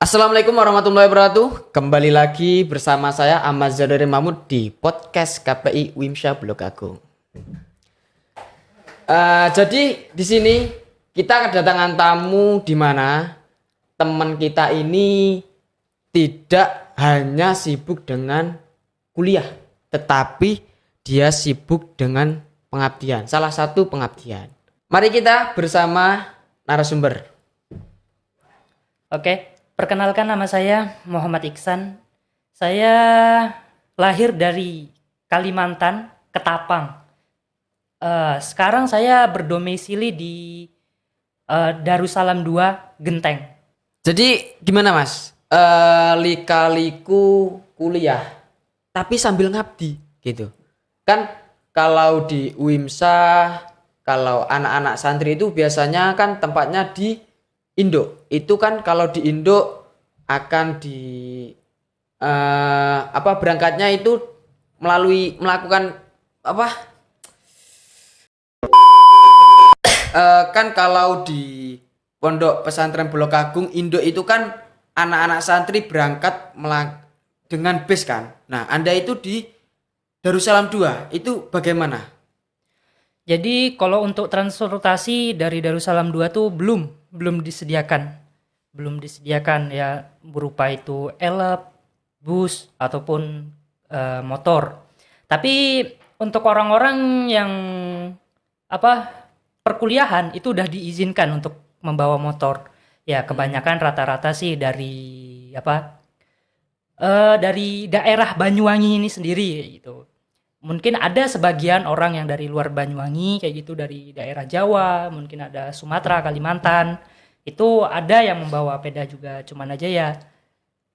Assalamualaikum warahmatullahi wabarakatuh. Kembali lagi bersama saya Ahmad Zadari Mahmud di podcast KPI Wimsha Blok Agung. Jadi di sini kita kedatangan tamu di mana teman kita ini tidak hanya sibuk dengan kuliah, tetapi dia sibuk dengan pengabdian. Salah satu pengabdian. Mari kita bersama narasumber. Oke, perkenalkan nama saya Muhammad Iksan. Saya lahir dari Kalimantan, Ketapang. Sekarang saya berdomisili di Darussalam 2, Genteng. Jadi gimana Mas? Lika-liku kuliah tapi sambil ngabdi gitu. Kan kalau di Wimsa, kalau anak-anak santri itu biasanya kan tempatnya di Induk. Itu kan kalau di Induk akan berangkatnya itu melakukan kan kalau di Pondok Pesantren Blok Agung Induk itu kan anak-anak santri berangkat dengan bis kan. Nah, Anda itu di Darussalam 2 itu bagaimana? Jadi kalau untuk transportasi dari Darussalam 2 tuh belum disediakan. Belum disediakan ya, berupa itu elep, bus ataupun motor. Tapi untuk orang-orang yang perkuliahan itu udah diizinkan untuk membawa motor. Ya kebanyakan rata-rata sih dari dari daerah Banyuwangi ini sendiri gitu. Mungkin ada sebagian orang yang dari luar Banyuwangi kayak gitu, dari daerah Jawa, mungkin ada Sumatera, Kalimantan. Itu ada yang membawa peda juga, cuman aja ya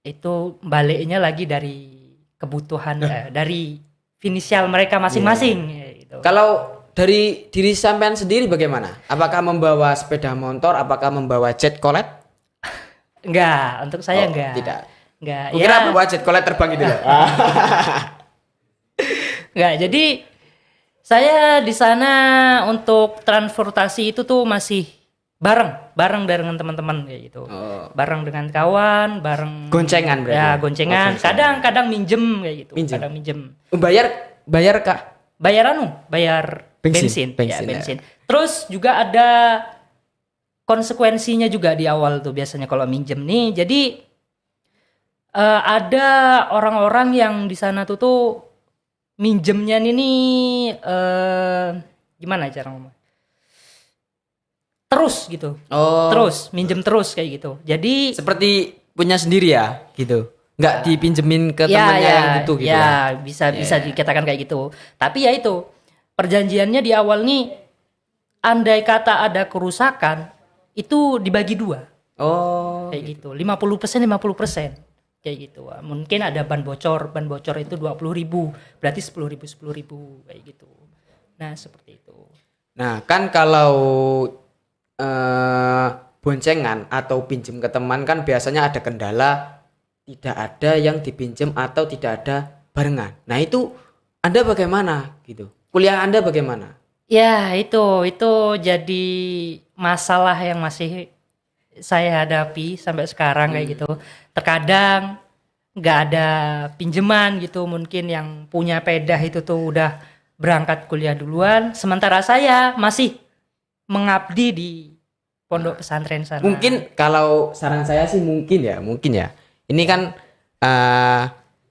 itu baliknya lagi dari kebutuhan dari finansial mereka masing-masing gitu. Kalau dari diri sampean sendiri bagaimana? Apakah membawa sepeda motor? Apakah membawa jet colet? Enggak, untuk saya enggak. Tidak. Enggak. Kira membawa jet colet terbang gitu loh. Enggak, jadi saya di sana untuk transportasi itu tuh masih bareng dengan teman-teman kayak gitu. Bareng dengan kawan, bareng Goncengan berarti. Ya, goncengan. Kadang minjem kayak gitu. Minjem. Kadang minjem. Bayar Kak? Bayar bensin. Ya, bensin. Terus juga ada konsekuensinya juga di awal tuh biasanya kalau minjem nih. Jadi ada orang-orang yang di sana tuh minjemnya ini gimana cara ngomong? Terus gitu. Terus minjem terus kayak gitu. Jadi Seperti punya sendiri ya gitu. Nggak dipinjemin ke temannya yang butuh gitu ya. Bisa dikatakan kayak gitu. Tapi ya itu perjanjiannya di awal nih, andai kata ada kerusakan itu dibagi 2. Kayak gitu. 50% kayak gitu. Mungkin ada ban bocor itu 20.000, berarti 10.000 kayak gitu. Nah, seperti itu. Nah, kan kalau boncengan atau pinjem ke teman kan biasanya ada kendala, tidak ada yang dipinjem atau tidak ada barengan. Nah, itu Anda bagaimana gitu? Kuliah Anda bagaimana? Ya, itu jadi masalah yang masih saya hadapi sampai sekarang kayak gitu. Terkadang nggak ada pinjaman gitu, mungkin yang punya pedah itu tuh udah berangkat kuliah duluan, sementara saya masih mengabdi di pondok pesantren sana. Mungkin kalau saran saya sih mungkin ya. Ini kan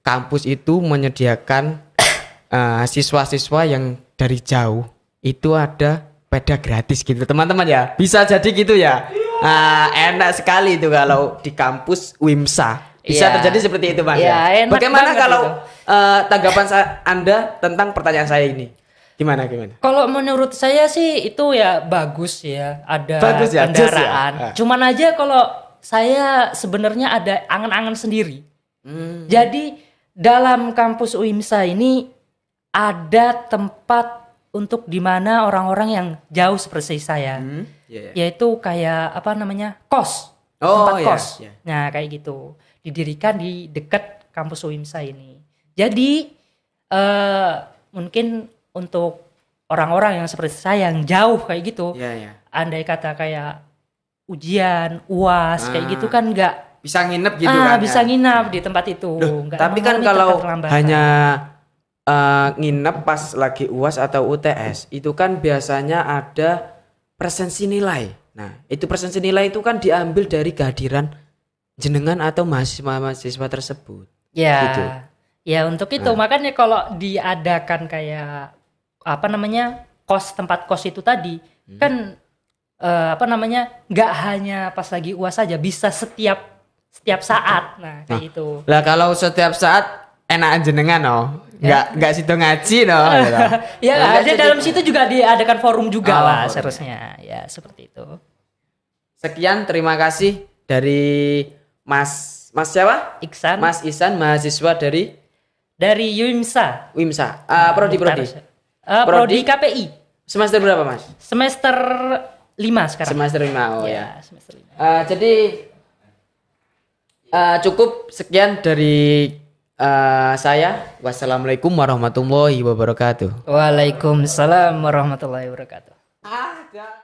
kampus itu menyediakan siswa-siswa yang dari jauh itu ada peda gratis gitu teman-teman ya. Bisa jadi gitu ya. Enak sekali itu kalau di kampus Wimsa. Bisa terjadi seperti itu Mas ya. Bagaimana kalau tanggapan Anda tentang pertanyaan saya ini? Gimana? Kalau menurut saya sih itu ya bagus ya, ada kendaraan. Ya? Cuman aja kalau saya sebenarnya ada angan-angan sendiri. Jadi dalam kampus UIMSA ini ada tempat untuk dimana orang-orang yang jauh seperti saya, yaitu kayak kos, tempat kos. Nah kayak gitu, didirikan di dekat kampus UIMSA ini. Jadi mungkin untuk orang-orang yang seperti saya yang jauh kayak gitu, andai kata kayak ujian, UAS kayak gitu kan nggak bisa nginep gitu kan. Bisa ya. nginap di tempat itu. Loh, Nggak tapi kan mengalami kalau keterlambatan. hanya nginep pas lagi UAS atau UTS itu kan biasanya ada presensi nilai. Nah, itu presensi nilai itu kan diambil dari kehadiran jenengan atau mahasiswa tersebut. Ya, Gitu. ya untuk itu makanya kalau diadakan kayak apa namanya tempat kos itu tadi kan apa namanya nggak hanya pas lagi UAS saja, bisa setiap saat. Nah kayak itu. Lah kalau setiap saat enakan jenengan nggak situ ngaji gitu. Ya Nah, ada dalam situ juga diadakan forum juga lah forum. seharusnya ya seperti itu. Sekian, terima kasih dari Mas siapa? Iksan Mas Ihsan, mahasiswa dari dari UIMSA. WIMSA. Prodi. Prodi KPI. Semester berapa, Mas? Semester 5 sekarang. Semester 5. Oh ya. Semester 5. Jadi cukup sekian dari saya. Wassalamualaikum warahmatullahi wabarakatuh. Waalaikumsalam warahmatullahi wabarakatuh.